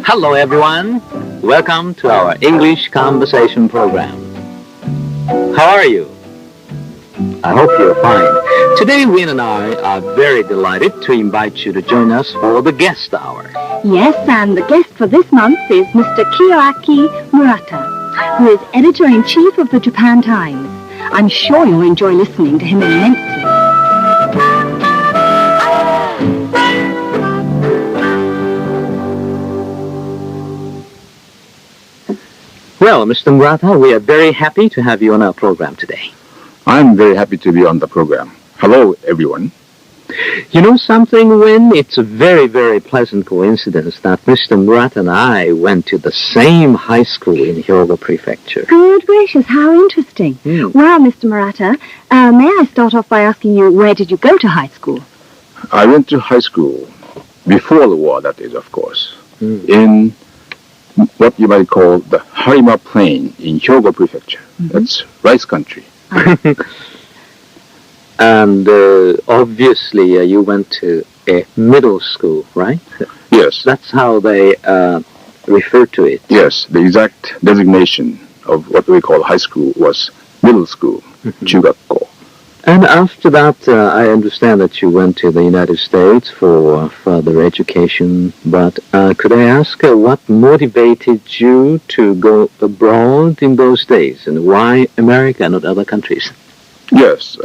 Hello everyone, welcome to our English conversation program. How are you? I hope you're fine. Today Win and I are very delighted to invite you to join us for the guest hour. Yes, and the guest for this month is Mr. Kyoaki Murata, who is editor-in-chief of the Japan Times. I'm sure you'll enjoy listening to him immensely. Well, Mr. Murata, we are very happy to have you on our program today. I'm very happy to be on the program. Hello, everyone. You know something, Win? It's a very, very pleasant coincidence that Mr. Murata and I went to the same high school in Hyogo Prefecture. Good gracious, how interesting. Well, Mr. Murata, may I start off by asking you, where did you go to high school? I went to high school before the war, that is, of course, in what you might call the Harima Plain in Hyogo Prefecture. That's rice country. And obviously you went to a middle school, right? Yes. That's how they refer to it. Yes, the exact designation of what we call high school was middle school, chugakko. And after that, I understand that you went to the United States for further education. But could I ask what motivated you to go abroad in those days? And why America and not other countries? Yes,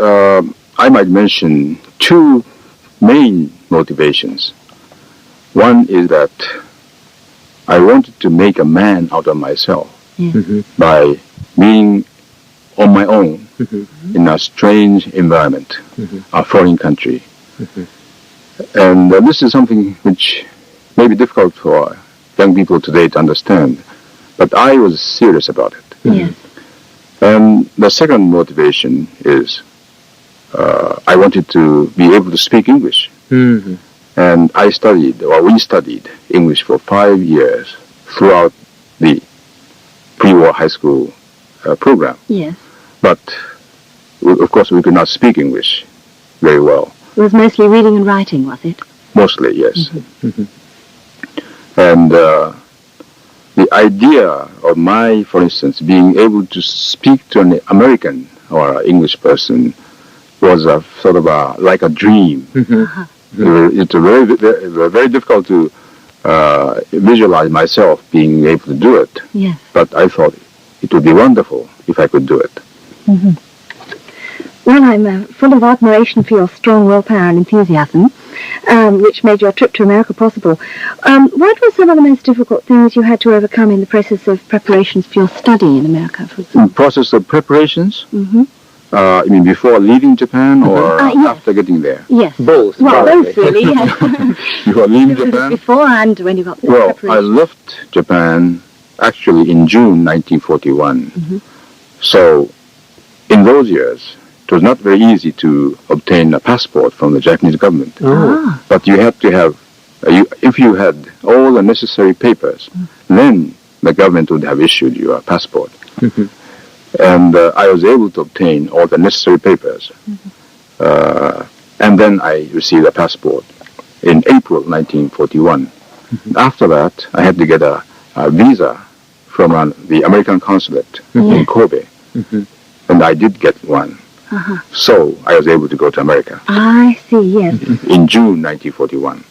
I might mention two main motivations. One is that I wanted to make a man out of myself by being on my own in a strange environment, a foreign country. And this is something which may be difficult for young people today to understand, but I was serious about it. Yes. And the second motivation is I wanted to be able to speak English. And we studied English for 5 years throughout the pre-war high school program. Yes. But, of course, we could not speak English very well. It was mostly reading and writing, was it? Mostly, yes. And the idea of for instance, being able to speak to an American or an English person was a sort of like a dream. It's very difficult to visualize myself being able to do it. Yes. But I thought it would be wonderful if I could do it. Well, I'm full of admiration for your strong willpower and enthusiasm, which made your trip to America possible. What were some of the most difficult things you had to overcome in the process of preparations for your study in America, for example? In the process of preparations? You mean before leaving Japan or yes. after getting there? Yes. Both. Well, both really, yes. Before leaving Japan? Before and when you got there. Well, I left Japan actually in June 1941. So, in those years, it was not very easy to obtain a passport from the Japanese government. But you had to have, if you had all the necessary papers, then the government would have issued you a passport. And I was able to obtain all the necessary papers. And then I received a passport in April 1941. After that, I had to get a visa from the American consulate in Kobe. And I did get one. So I was able to go to America. I see, yes. In June 1941.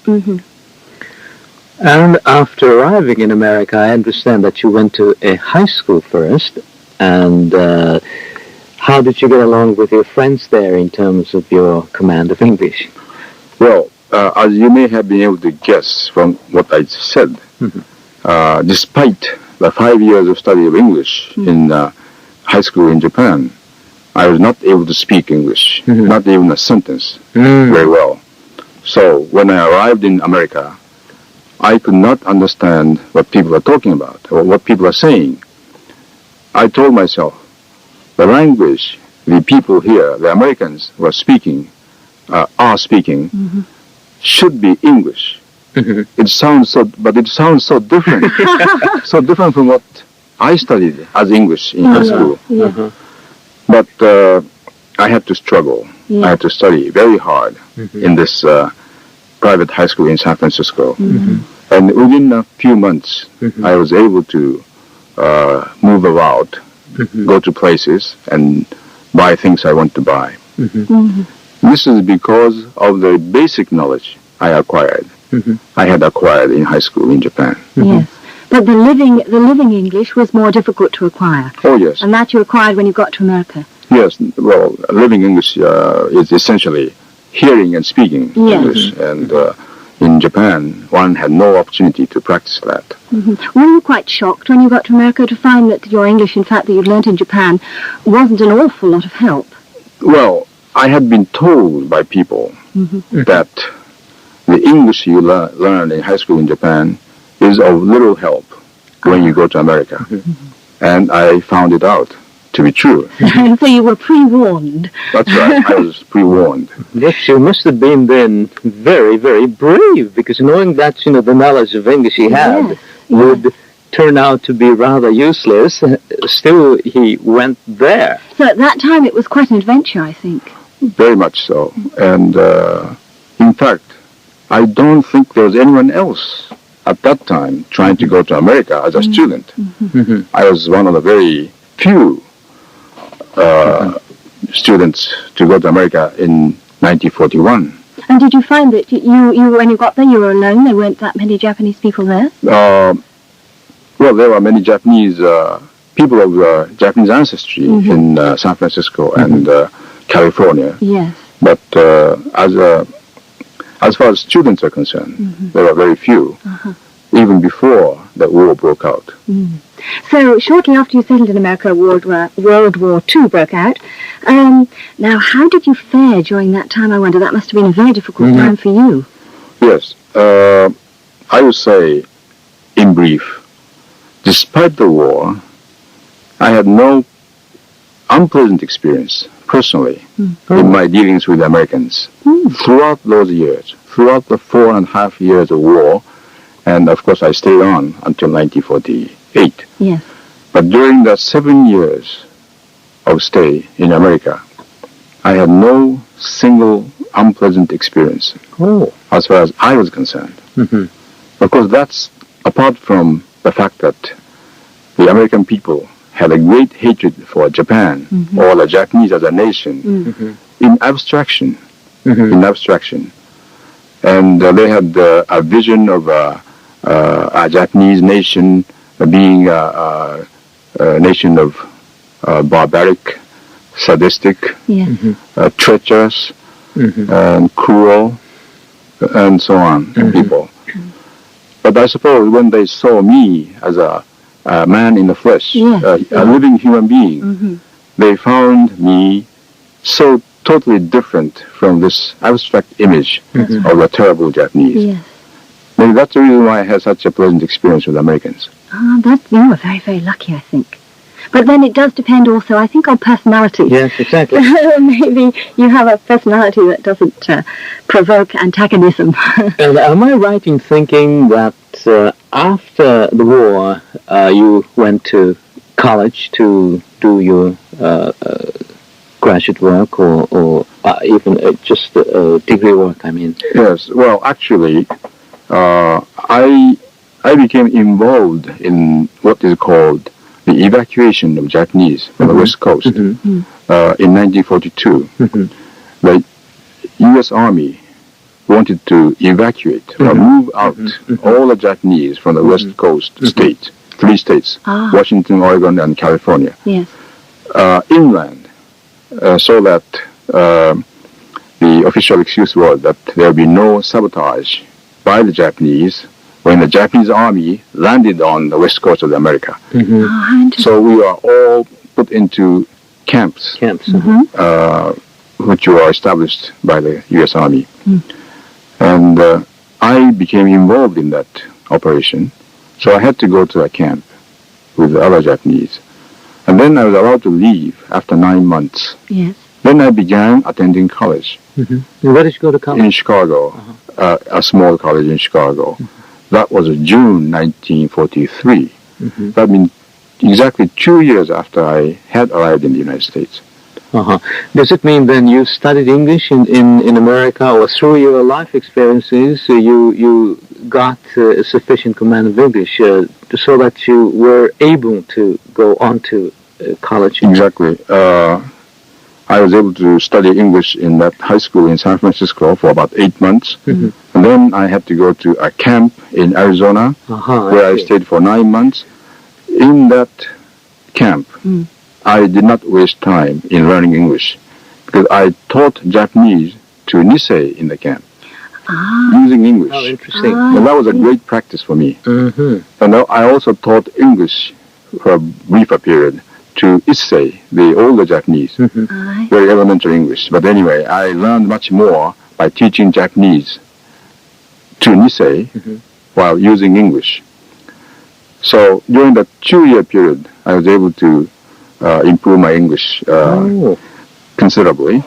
And after arriving in America, I understand that you went to a high school first. And how did you get along with your friends there in terms of your command of English? Well, as you may have been able to guess from what I said, despite the 5 years of study of English in high school in Japan, I was not able to speak English, not even a sentence, very well. So when I arrived in America, I could not understand what people are talking about or what people are saying. I told myself, the language the people here, the Americans who are speaking, should be English. It sounds so different, so different from what I studied as English in high school. But I had to struggle. I had to study very hard in this private high school in San Francisco. And within a few months, I was able to move about, go to places, and buy things I want to buy. This is because of the basic knowledge I acquired. I had acquired in high school in Japan. Yes. But the living English was more difficult to acquire. Oh, yes. And that you acquired when you got to America. Yes, well, living English is essentially hearing and speaking English. And in Japan, one had no opportunity to practice that. Were you quite shocked when you got to America to find that your English, in fact, that you'd learnt in Japan, wasn't an awful lot of help? Well, I had been told by people that the English you learn in high school in Japan is of little help when you go to America. And I found it out to be true. So you were pre-warned. That's right, I was pre-warned. Yes, you must have been then very, very brave, because knowing that, the knowledge of English he had would turn out to be rather useless, still he went there. So at that time it was quite an adventure, I think. Very much so. And in fact, I don't think there was anyone else at that time trying to go to America as a student. I was one of the very few students to go to America in 1941. And did you find that you when you got there, you were alone? There weren't that many Japanese people there? Well, there were many Japanese people of Japanese ancestry in San Francisco and California. Yes. But as far as students are concerned, there were very few, even before the war broke out. So shortly after you settled in America, World War II broke out. Now, how did you fare during that time? I wonder. That must have been a very difficult time for you. Yes. I would say, in brief, despite the war, I had no unpleasant experience, personally, in my dealings with the Americans. Throughout those years, throughout the 4.5 years of war, and of course I stayed on until 1948. Yes. But during the 7 years of stay in America, I had no single unpleasant experience as far as I was concerned. Of course, that's apart from the fact that the American people had a great hatred for Japan or the Japanese as a nation in abstraction. And they had a vision of a Japanese nation being a nation of barbaric, sadistic, treacherous, and cruel, and so on, people. But I suppose when they saw me as a man in the flesh, a living human being, they found me so totally different from this abstract image of a terrible Japanese. Maybe that's the reason why I had such a pleasant experience with Americans. You were very, very lucky, I think. But then it does depend also, I think, on personality. Yes, exactly. Maybe you have a personality that doesn't provoke antagonism. And am I right in thinking that after the war, you went to college to do your graduate work or even just degree work, I mean? Yes, well, actually, I became involved in what is called the evacuation of Japanese from the West Coast in 1942. The U.S. Army wanted to evacuate or move out all the Japanese from the West Coast states, 3 states, Washington, Oregon, and California, inland, so that the official excuse was that there would be no sabotage by the Japanese when the Japanese army landed on the west coast of America. So we were all put into camps, which were established by the U.S. Army. And I became involved in that operation. So I had to go to a camp with the other Japanese. And then I was allowed to leave after 9 months. Then I began attending college. Where did you go to college? In Chicago, a small college in Chicago. That was June 1943. That means exactly 2 years after I had arrived in the United States. Uh-huh. Does it mean then you studied English in America, or through your life experiences you got a sufficient command of English so that you were able to go on to college? Exactly. I was able to study English in that high school in San Francisco for about 8 months. Mm-hmm. And then I had to go to a camp in Arizona where I stayed for 9 months. In that camp, I did not waste time in learning English because I taught Japanese to Nisei in the camp using English. Oh, interesting. And that was a great practice for me. Mm-hmm. And I also taught English for a briefer period to Issei, the older Japanese, very elementary English. But anyway, I learned much more by teaching Japanese to Nisei while using English. So during the 2-year period, I was able to improve my English considerably.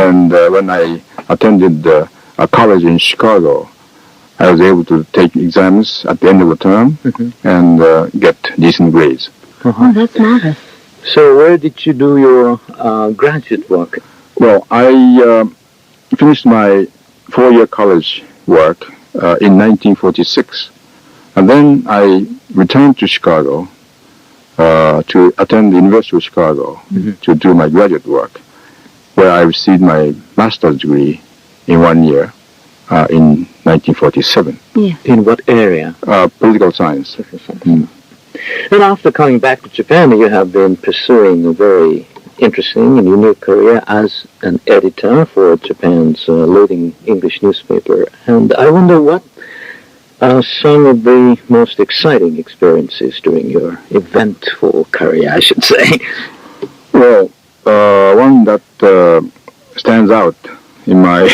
And when I attended a college in Chicago, I was able to take exams at the end of the term and get decent grades. Oh, that's marvelous. So where did you do your graduate work? Well, I finished my 4-year college work in 1946. And then I returned to Chicago to attend the University of Chicago to do my graduate work, where I received my master's degree in 1 year in 1947. Yeah. In what area? Political science. And after coming back to Japan, you have been pursuing a very interesting and unique career as an editor for Japan's leading English newspaper. And I wonder what are some of the most exciting experiences during your eventful career, I should say. Well, one that stands out in my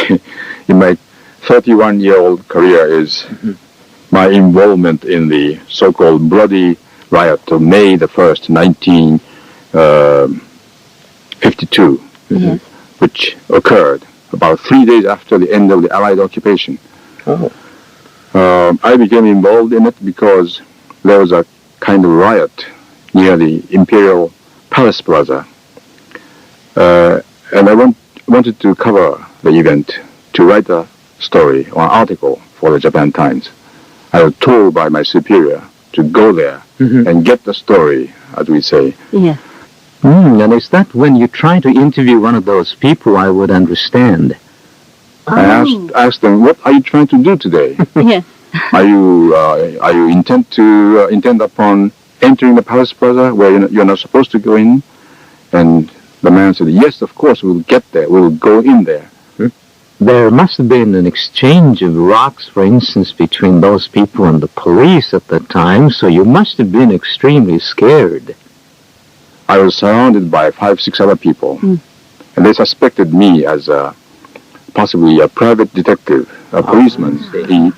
31-year-old career is my involvement in the so-called bloody riot of May the 1st, 1952, which occurred about 3 days after the end of the Allied occupation. Oh. I became involved in it because there was a kind of riot near the Imperial Palace Plaza. And I wanted to cover the event, to write a story or an article for the Japan Times. I was told by my superior to go there and get the story, as we say. Yeah. And is that when you try to interview one of those people, I would understand? I asked them, what are you trying to do today? Yes. Are you intent upon entering the Palace Plaza where you're not supposed to go in? And the man said, yes, of course, we'll get there. We'll go in there. There must have been an exchange of rocks, for instance, between those people and the police at the time, so you must have been extremely scared. I was surrounded by 5-6 other people, and they suspected me as possibly a private detective, a policeman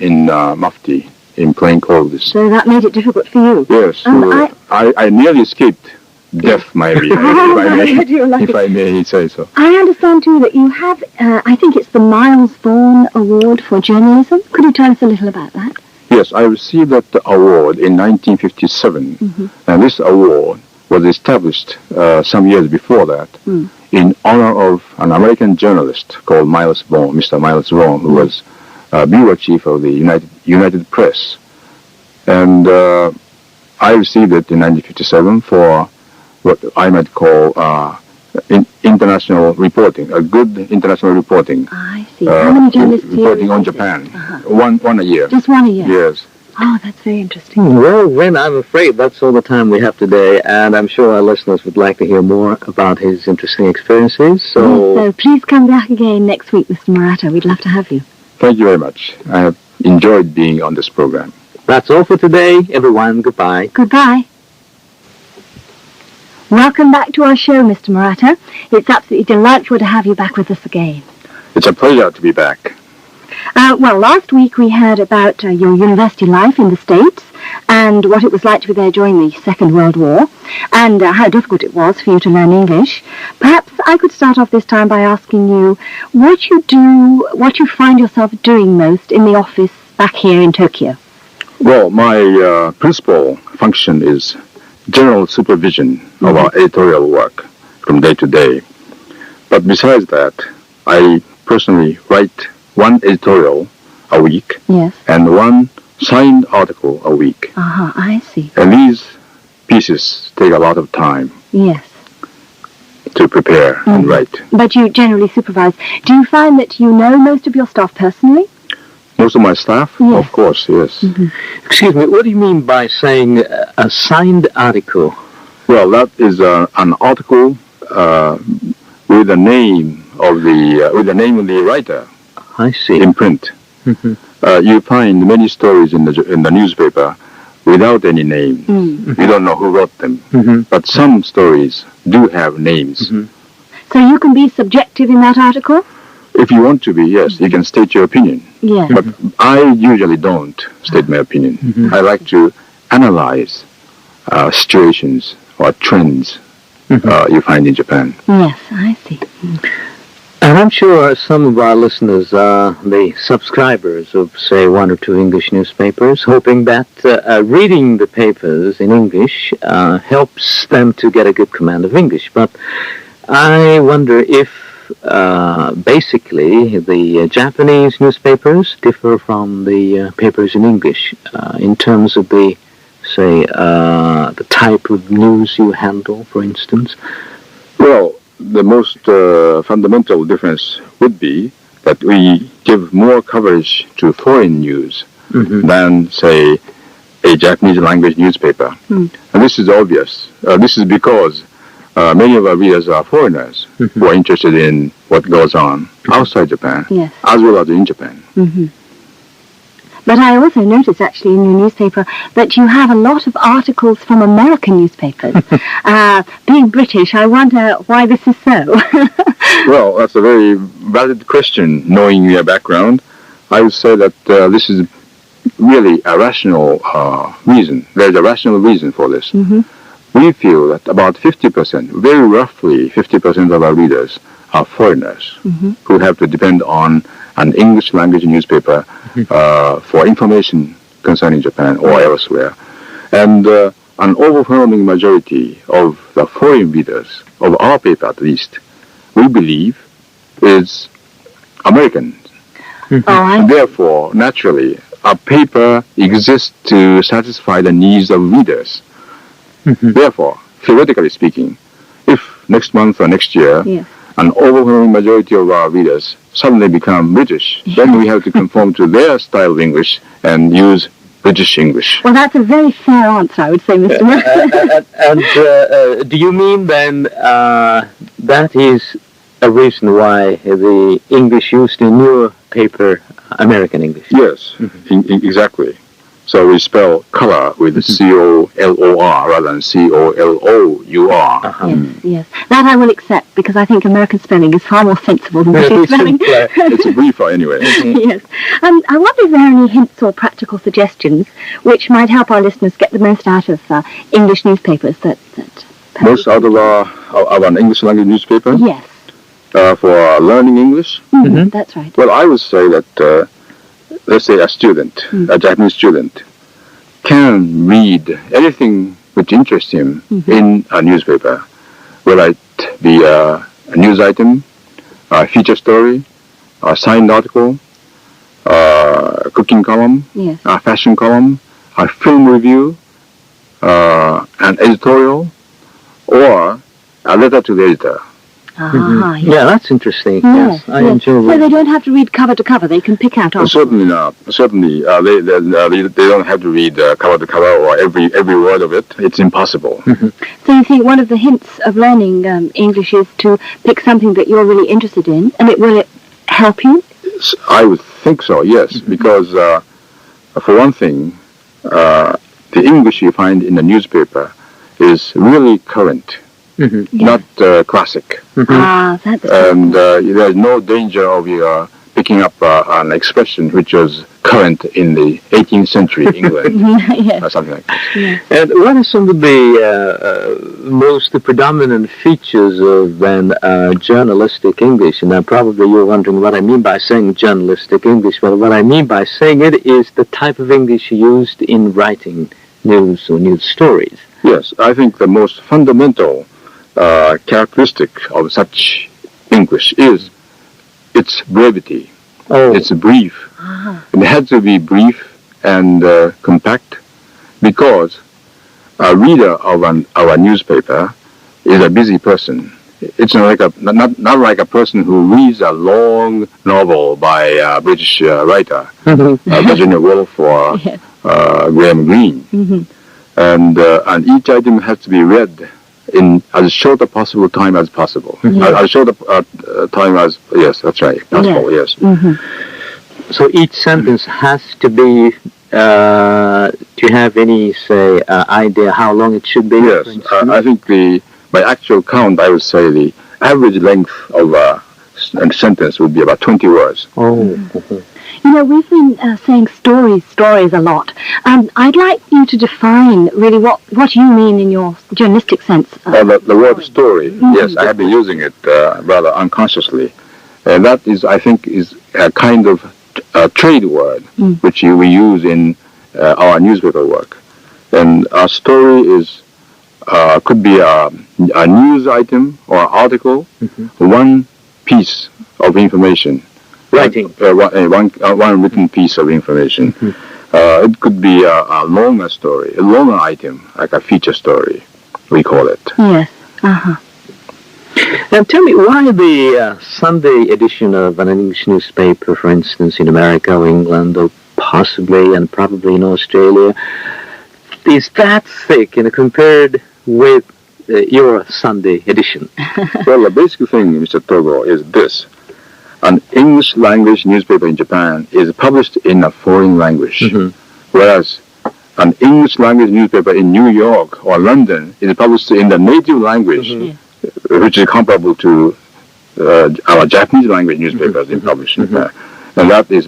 in mufti, in plain clothes. So that made it difficult for you? Yes. I nearly escaped death, if I may say so. I understand, too, that you have, I think it's the Miles Vaughan Award for Journalism. Could you tell us a little about that? Yes, I received that award in 1957, and this award was established some years before that in honor of an American journalist called Miles Vaughan, Mr. Miles Vaughan, who was bureau chief of the United Press. And I received it in 1957 for what I might call international reporting, a good international reporting. I see. How many journalists reporting on Japan? One a year. Just one a year? Yes. Oh, that's very interesting. Well, then, I'm afraid that's all the time we have today, and I'm sure our listeners would like to hear more about his interesting experiences. So please come back again next week, Mr. Murata. We'd love to have you. Thank you very much. I have enjoyed being on this program. That's all for today, everyone. Goodbye. Goodbye. Welcome back to our show, Mr. Murata. It's absolutely delightful to have you back with us again. It's a pleasure to be back. Well, last week we heard about your university life in the States and what it was like to be there during the Second World War and how difficult it was for you to learn English. Perhaps I could start off this time by asking you what you find yourself doing most in the office back here in Tokyo. Well, my principal function is general supervision of our editorial work from day to day. But besides that, I personally write one editorial a week Yes. and one signed article a week. I see. And these pieces take a lot of time Yes. to prepare and write. But you generally supervise. Do you find that you know most of your staff personally? Most of my staff? Yes. Of course, yes. Excuse me, what do you mean by saying a signed article? Well, that is an article with the name of the writer I see. in print. You find many stories in the newspaper without any name. You don't know who wrote them. But some stories do have names. So you can be subjective in that article? If you want to be, yes, you can state your opinion. Yes. But I usually don't state my opinion. I like to analyze situations or trends you find in Japan. Yes, I see. And I'm sure some of our listeners are the subscribers of, say, one or two English newspapers, hoping that reading the papers in English helps them to get a good command of English. But I wonder if basically the Japanese newspapers differ from the papers in English in terms of the, say, the type of news you handle, for instance. Well, the most fundamental difference would be that we give more coverage to foreign news than, say, a Japanese language newspaper. And this is obvious. This is because many of our readers are foreigners who are interested in what goes on outside Japan, Yes. as well as in Japan. But I also noticed, actually, in your newspaper that you have a lot of articles from American newspapers. Being British, I wonder why this is so. Well, that's a very valid question, knowing your background. I would say that this is really a rational reason. There's a rational reason for this. We feel that about 50%, very roughly 50% of our readers are foreigners who have to depend on an English language newspaper for information concerning Japan or elsewhere. And an overwhelming majority of the foreign readers, of our paper at least, we believe is American. Therefore, naturally, our paper exists to satisfy the needs of readers. Therefore, theoretically speaking, if next month or next year, an overwhelming majority of our readers suddenly become British, then we have to conform to their style of English and use British English. Well, that's a very fair answer, I would say, Mr. Murphy. And do you mean then that is a reason why the English used in your paper, American English? Yes, exactly. So we spell color with C-O-L-O-R rather than C-O-L-O-U-R. Yes. That I will accept, because I think American spelling is far more sensible than British spelling. It's a briefer anyway. Yes. I wonder if there are any hints or practical suggestions which might help our listeners get the most out of English newspapers that most out of an English language newspaper? Yes. For learning English? That's right. Well, I would say that, let's say a student, a Japanese student, can read anything which interests him in a newspaper, whether it be a news item, a feature story, a signed article, a cooking column, a fashion column, a film review, an editorial, or a letter to the editor. Yes. Yeah, that's interesting. Yes, I enjoy So they don't have to read cover to cover. They can pick out articles. Certainly not. Certainly, they don't have to read cover to cover or every word of it. It's impossible. So you think one of the hints of learning English is to pick something that you're really interested in, and will it help you? I would think so, yes, because for one thing, the English you find in the newspaper is really current. Not classic. That's and there's no danger of you picking up an expression which was current in the 18th century England, or something like that. And what are some of the predominant features of then journalistic English? And probably you're wondering what I mean by saying journalistic English. Well, what I mean by saying it is the type of English used in writing news or news stories. Yes, I think the most fundamental characteristic of such English is its brevity. Oh. It's brief. It has to be brief and compact, because a reader of our newspaper is a busy person. It's not like a person who reads a long novel by a British writer, Virginia Woolf or Graham Greene. And each item has to be read in as short a possible time as possible. As short a time as, yes, that's right, possible, yes. So each sentence has to be, do you have any, say, idea how long it should be? Yes, I think by actual count, I would say the average length of a sentence would be about 20 words. Oh. You know, we've been saying stories a lot. I'd like you to define really what you mean in your journalistic sense. The word story, yes, I have been using it rather unconsciously. And that is, I think, is a kind of trade word which we use in our newspaper work. And a story is could be a news item or article, one piece of information. Writing. One written piece of information. It could be a longer story, a longer item, like a feature story, we call it. Yes. Now tell me, why the Sunday edition of an English newspaper, for instance, in America or England, or possibly and probably in Australia, is that thick, compared with your Sunday edition? Well, the basic thing, Mr. Togo, is this. An English language newspaper in Japan is published in a foreign language, whereas an English language newspaper in New York or London is published in the native language, which is comparable to our Japanese language newspapers in published in Japan. And that is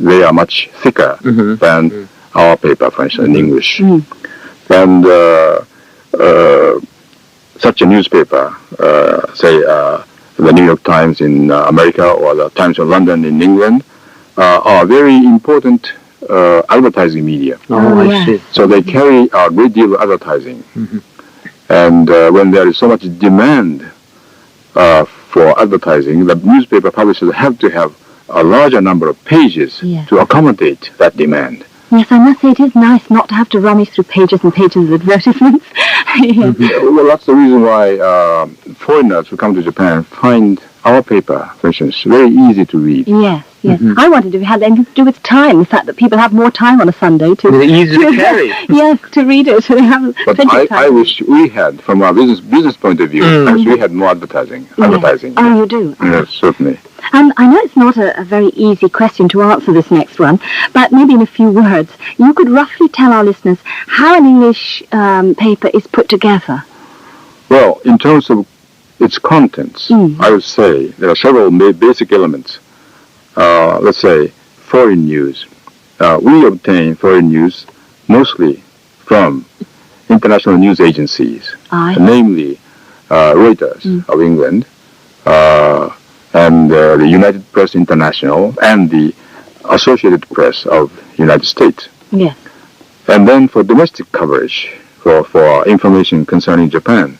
they are much thicker than our paper, for instance, in English. And such a newspaper, say, the New York Times in America or the Times of London in England, are very important advertising media. Oh, I see. So they carry a great deal of advertising. And when there is so much demand for advertising, the newspaper publishers have to have a larger number of pages to accommodate that demand. Yes, I must say it is nice not to have to rummage through pages and pages of advertisements. Well, that's the reason why foreigners who come to Japan find our paper, for instance, very easy to read. Yes. I wondered if it had anything to do with time, the fact that people have more time on a Sunday to... It's easy to carry. Yes, to read it. So they have but plenty of time. I wish we had, from our business point of view, I wish we had more advertising. Oh, you do? Yes, certainly. And I know it's not a very easy question to answer, this next one, but maybe in a few words, you could roughly tell our listeners how an English paper is put together. Well, in terms of its contents, I would say there are several basic elements. Let's say foreign news. We obtain foreign news mostly from international news agencies, namely Reuters of England, and the United Press International, and the Associated Press of the United States. Yes. And then for domestic coverage, for information concerning Japan,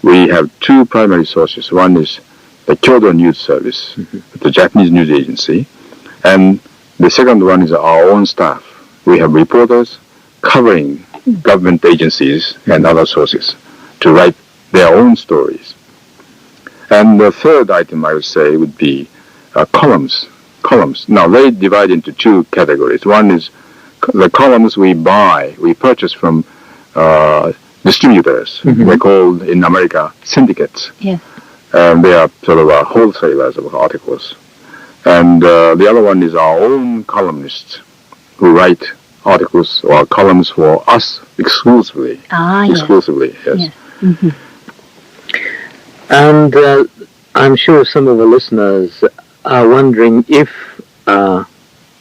we have two primary sources. One is the Kyodo News Service, the Japanese news agency, and the second one is our own staff. We have reporters covering government agencies and other sources to write their own stories. And the third item, I would say, would be columns. Now, they divide into two categories. One is the columns we purchase from distributors. They're called, in America, syndicates. Yes. And they are sort of wholesalers of articles. And the other one is our own columnists who write articles or columns for us exclusively. Exclusively, yes. And I'm sure some of the listeners are wondering if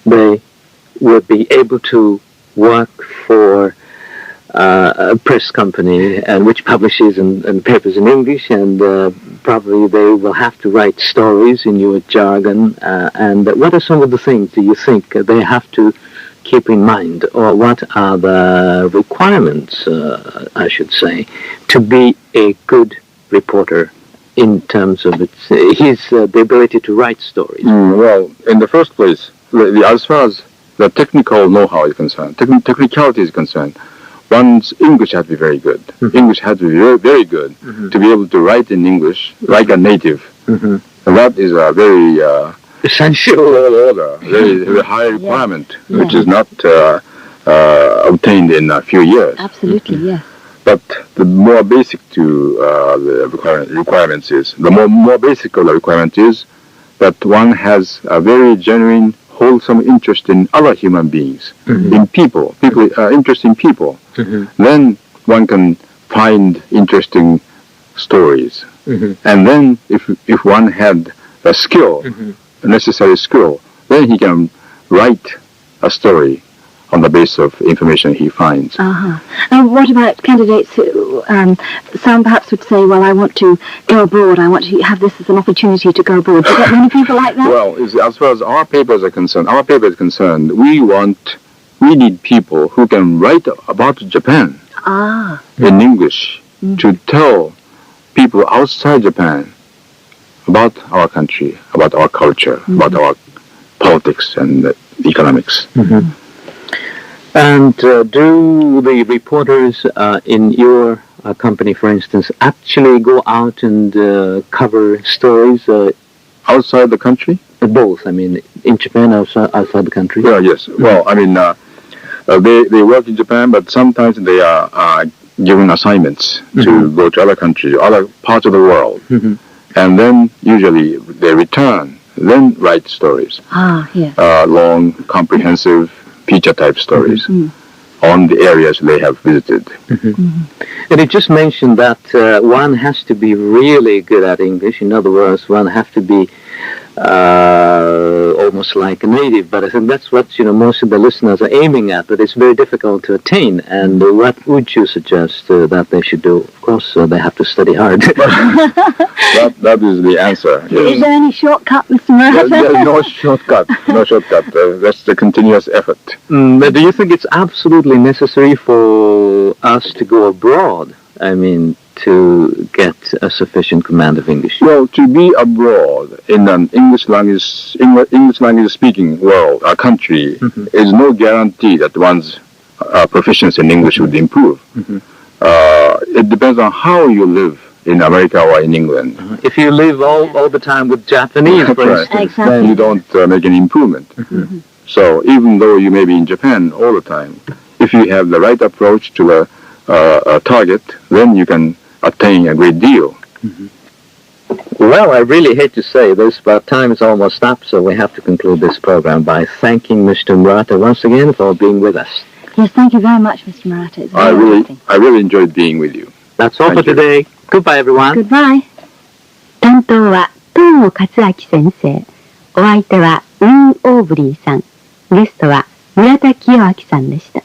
they would be able to work for a press company and which publishes and papers in English, and probably they will have to write stories in your jargon. And what are some of the things do you think they have to keep in mind, or what are the requirements, I should say, to be a good reporter in terms of the ability to write stories? Well, in the first place, as far as the technical know-how is concerned, technicality is concerned, one's English has to be very good. English has to be very, very good to be able to write in English like a native. And that is a very essential order, very high requirement, which is not obtained in a few years. Absolutely, yes. But the more basic to the requirements is, the more basic of the requirement is that one has a very genuine, wholesome interest in other human beings, in people, interest in people. Then one can find interesting stories. And then if one had a skill, a necessary skill, then he can write a story on the basis of information he finds. And what about candidates who, some perhaps would say, well, I want to go abroad, I want to have this as an opportunity to go abroad. Do you get many people like that? Well, as far as our paper is concerned, we need people who can write about Japan in English to tell people outside Japan about our country, about our culture, about our politics and economics. And do the reporters in your company, for instance, actually go out and cover stories outside the country? Both, I mean, in Japan, outside the country? Yeah, yes. Well, I mean, they work in Japan, but sometimes they are given assignments to go to other countries, other parts of the world. And then usually they return, then write stories. Long, comprehensive, feature-type stories on the areas they have visited. And you just mentioned that one has to be really good at English. In other words, one has to be almost like a native. But I think that's what most of the listeners are aiming at. But it's very difficult to attain. And what would you suggest that they should do? Of course, they have to study hard. That is the answer. Yes. Is there any shortcut, Mr. Murphy? There's no shortcut. No shortcut. That's the continuous effort. But do you think it's absolutely necessary for us to go abroad? I mean, to get a sufficient command of English? Well, to be abroad in an English language speaking world, a country, is no guarantee that one's proficiency in English would improve. It depends on how you live in America or in England. If you live all the time with Japanese, for instance, then you don't make any improvement. So even though you may be in Japan all the time, if you have the right approach to a target, then you can attain a great deal. Well, I really hate to say this, but time is almost up, so we have to conclude this program by thanking Mr. Murata once again for being with us. Yes, thank you very much, Mr. Murata. It's very interesting. I really enjoyed being with you. That's all for today. Goodbye, everyone. Goodbye. 担当は東後勝明先生。お相手はオーブリーさん。ゲストは村田清明さんでした。